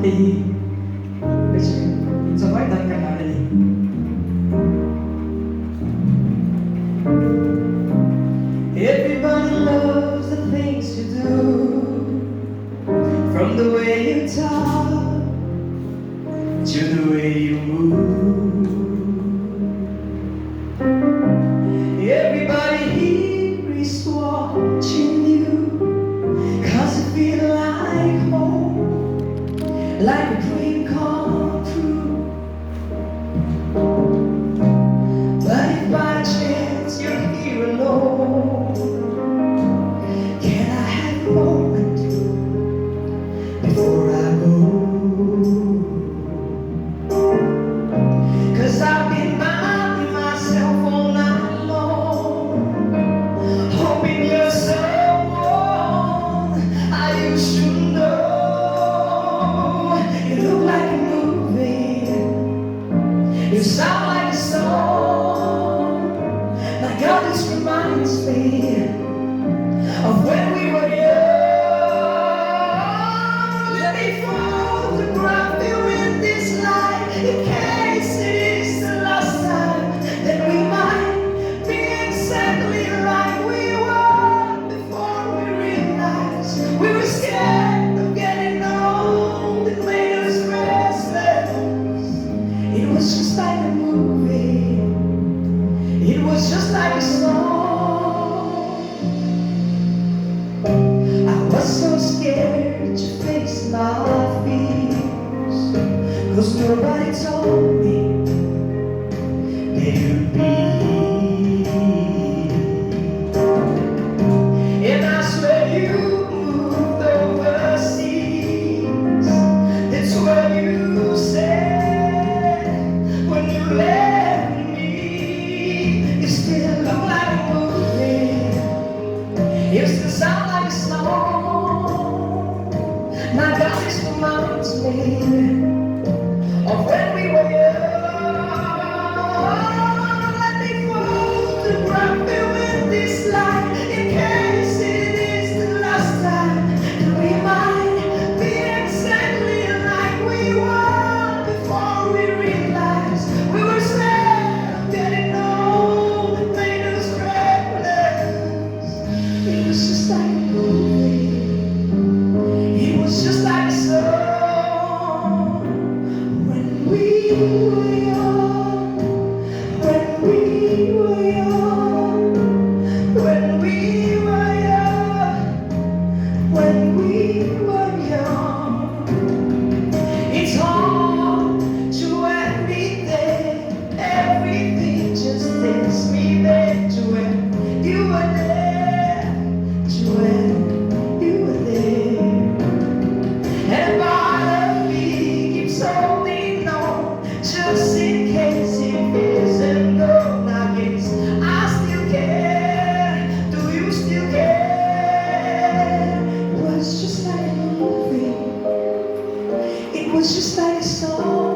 thì bây giờ cho mấy tên căn lại đi. Everybody loves the things you do, from the way you talk to the way you move. Everybody here is watching you, 'cause you feel like home, like a dream come true. But if by chance you're here alone, can I have a moment before I go? 'Cause I've been bounding myself all night long, hoping you're someone I used to know. You look like a movie, you sound like a song. My God, this reminds me of when we were young. Let me photograph you in this light, in case it is the last time that we might be exactly like we were before we realized we were scared of getting old. It made us restless. It was just like a movie, it was just like a song. I was so scared to face my fears, 'cause nobody told me that you'd be here. And I swear you moved overseas, that's what you said when you left me. You still look like a movie, you still sound like a song. My God, this reminds me of when we were young. Let me photograph you in this light, in case it is the last time that we might be exactly like we were before we realized we were scared of getting old. It made us reckless. It was just like a movie, it was just like a song. When we were young, when we were young, when we were young, when we were young. It's hard to admit that everything just takes me back to when you were there, to when you were there. And part of me keeps holding on, just in case it isn't gone. I guess I still care. Do you still care? It was just like a movie, it was just like a song.